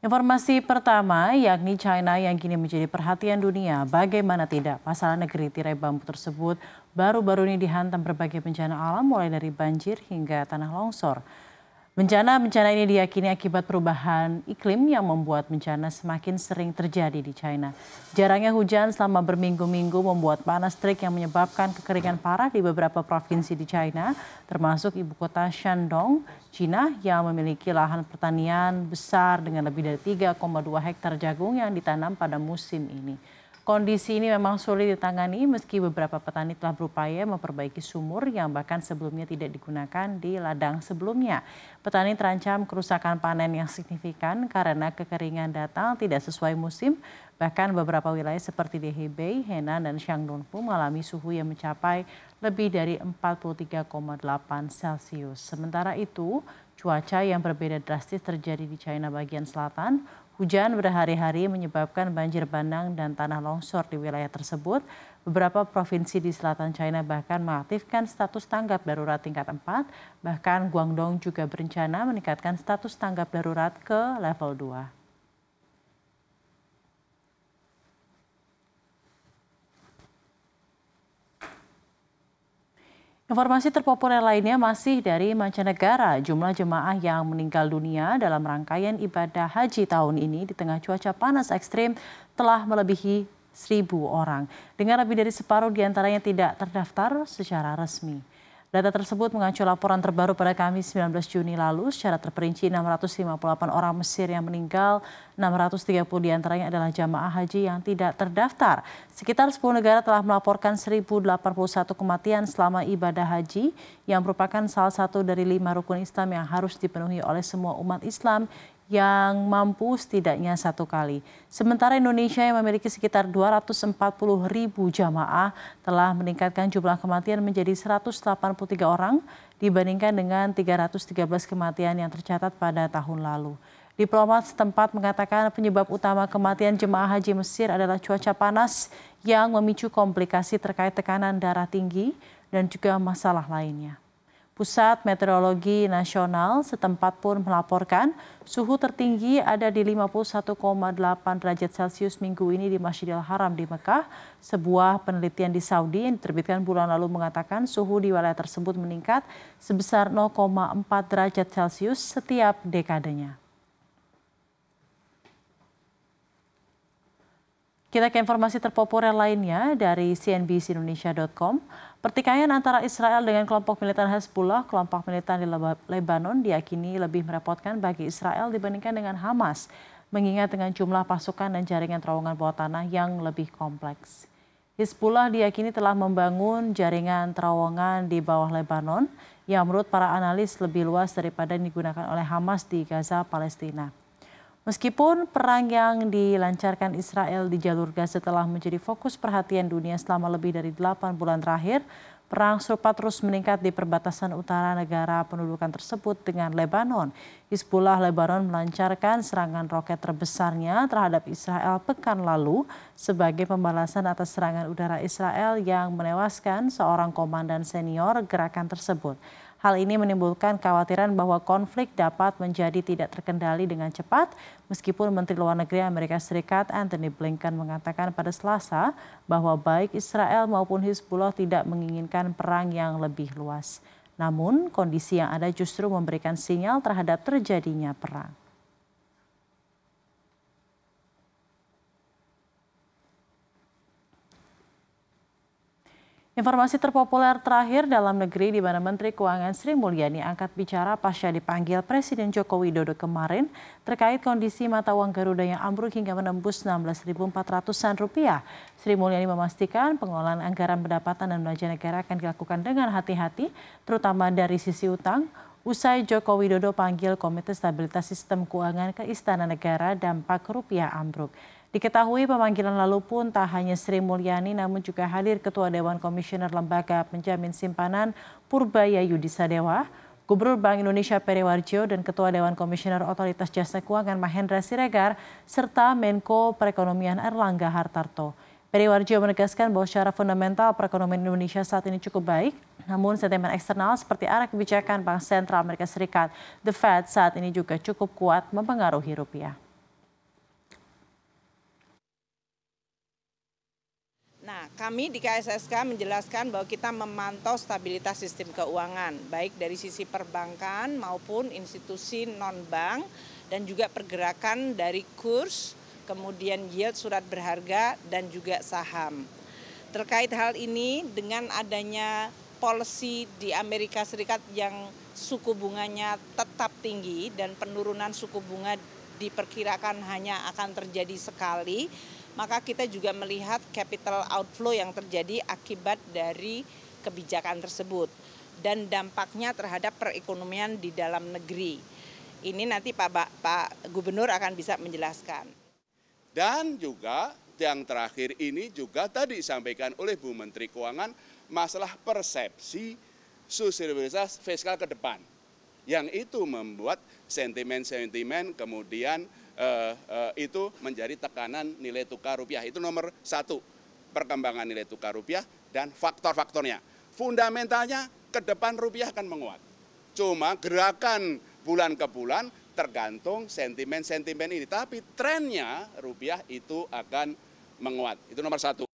Informasi pertama, yakni China yang kini menjadi perhatian dunia. Bagaimana tidak, pasaran negeri tirai bambu tersebut baru-baru ini dihantam berbagai bencana alam mulai dari banjir hingga tanah longsor. Bencana-bencana ini diyakini akibat perubahan iklim yang membuat bencana semakin sering terjadi di China. Jarangnya hujan selama berminggu-minggu membuat panas terik yang menyebabkan kekeringan parah di beberapa provinsi di China, termasuk ibu kota Shandong, China yang memiliki lahan pertanian besar dengan lebih dari 3,2 hektar jagung yang ditanam pada musim ini. Kondisi ini memang sulit ditangani meski beberapa petani telah berupaya memperbaiki sumur yang bahkan sebelumnya tidak digunakan di ladang sebelumnya. Petani terancam kerusakan panen yang signifikan karena kekeringan datang tidak sesuai musim. Bahkan beberapa wilayah seperti di Hebei, Henan, dan Shandong pun mengalami suhu yang mencapai lebih dari 43,8 Celcius. Sementara itu, cuaca yang berbeda drastis terjadi di China bagian selatan. Hujan berhari-hari menyebabkan banjir bandang dan tanah longsor di wilayah tersebut. Beberapa provinsi di selatan China bahkan mengaktifkan status tanggap darurat tingkat 4. Bahkan Guangdong juga berencana meningkatkan status tanggap darurat ke level 2. Informasi terpopuler lainnya masih dari mancanegara. Jumlah jemaah yang meninggal dunia dalam rangkaian ibadah haji tahun ini di tengah cuaca panas ekstrim telah melebihi 1.000 orang. Dengan lebih dari separuh diantaranya tidak terdaftar secara resmi. Data tersebut mengacu laporan terbaru pada Kamis 19 Juni lalu. Secara terperinci 658 orang Mesir yang meninggal, 630 diantaranya adalah jamaah haji yang tidak terdaftar. Sekitar 10 negara telah melaporkan 1.081 kematian selama ibadah haji yang merupakan salah satu dari 5 rukun Islam yang harus dipenuhi oleh semua umat Islam yang mampu setidaknya satu kali. Sementara Indonesia yang memiliki sekitar 240.000 jamaah telah meningkatkan jumlah kematian menjadi 183 orang dibandingkan dengan 313 kematian yang tercatat pada tahun lalu. Diplomat setempat mengatakan penyebab utama kematian jemaah haji Mesir adalah cuaca panas yang memicu komplikasi terkait tekanan darah tinggi dan juga masalah lainnya. Pusat Meteorologi Nasional setempat pun melaporkan suhu tertinggi ada di 51,8 derajat Celcius minggu ini di Masjidil Haram di Mekah. Sebuah penelitian di Saudi yang diterbitkan bulan lalu mengatakan suhu di wilayah tersebut meningkat sebesar 0,4 derajat Celcius setiap dekadenya. Kita ke informasi terpopuler lainnya dari cnbcindonesia.com. Pertikaian antara Israel dengan kelompok militer Hezbollah, kelompok militan di Lebanon diyakini lebih merepotkan bagi Israel dibandingkan dengan Hamas, mengingat dengan jumlah pasukan dan jaringan terowongan bawah tanah yang lebih kompleks. Hezbollah diyakini telah membangun jaringan terowongan di bawah Lebanon yang menurut para analis lebih luas daripada yang digunakan oleh Hamas di Gaza, Palestina. Meskipun perang yang dilancarkan Israel di jalur Gaza telah menjadi fokus perhatian dunia selama lebih dari 8 bulan terakhir, perang serupa terus meningkat di perbatasan utara negara pendudukan tersebut dengan Lebanon. Hizbullah Lebanon melancarkan serangan roket terbesarnya terhadap Israel pekan lalu sebagai pembalasan atas serangan udara Israel yang menewaskan seorang komandan senior gerakan tersebut. Hal ini menimbulkan kekhawatiran bahwa konflik dapat menjadi tidak terkendali dengan cepat, meskipun Menteri Luar Negeri Amerika Serikat Antony Blinken mengatakan pada Selasa bahwa baik Israel maupun Hizbullah tidak menginginkan perang yang lebih luas. Namun, kondisi yang ada justru memberikan sinyal terhadap terjadinya perang. Informasi terpopuler terakhir dalam negeri di mana Menteri Keuangan Sri Mulyani angkat bicara pasca dipanggil Presiden Joko Widodo kemarin terkait kondisi mata uang Garuda yang ambruk hingga menembus Rp16.400-an. Sri Mulyani memastikan pengelolaan anggaran pendapatan dan belanja negara akan dilakukan dengan hati-hati, terutama dari sisi utang. Usai Joko Widodo panggil Komite Stabilitas Sistem Keuangan ke Istana Negara, dampak rupiah ambruk. Diketahui pemanggilan lalu pun tak hanya Sri Mulyani namun juga hadir Ketua Dewan Komisioner Lembaga Penjamin Simpanan Purbaya Yudisadewa, Gubernur Bank Indonesia Peri Warjio dan Ketua Dewan Komisioner Otoritas Jasa Keuangan Mahendra Siregar serta Menko Perekonomian Erlangga Hartarto. Peri Warjio menegaskan bahwa secara fundamental perekonomian Indonesia saat ini cukup baik, namun sentimen eksternal seperti arah kebijakan Bank Sentral Amerika Serikat, The Fed saat ini juga cukup kuat mempengaruhi rupiah. Nah, kami di KSSK menjelaskan bahwa kita memantau stabilitas sistem keuangan, baik dari sisi perbankan maupun institusi non-bank, dan juga pergerakan dari kurs, kemudian yield surat berharga, dan juga saham. Terkait hal ini, dengan adanya policy di Amerika Serikat yang suku bunganya tetap tinggi dan penurunan suku bunga diperkirakan hanya akan terjadi sekali, maka kita juga melihat capital outflow yang terjadi akibat dari kebijakan tersebut dan dampaknya terhadap perekonomian di dalam negeri. Ini nanti Pak Gubernur akan bisa menjelaskan. Dan juga yang terakhir ini juga tadi disampaikan oleh Bu Menteri Keuangan masalah persepsi sustainabilitas fiskal ke depan. Yang itu membuat sentimen-sentimen kemudian itu menjadi tekanan nilai tukar rupiah. Itu nomor satu, perkembangan nilai tukar rupiah dan faktor-faktornya. Fundamentalnya ke depan rupiah akan menguat. Cuma gerakan bulan ke bulan tergantung sentimen-sentimen ini. Tapi trennya rupiah itu akan menguat. Itu nomor satu.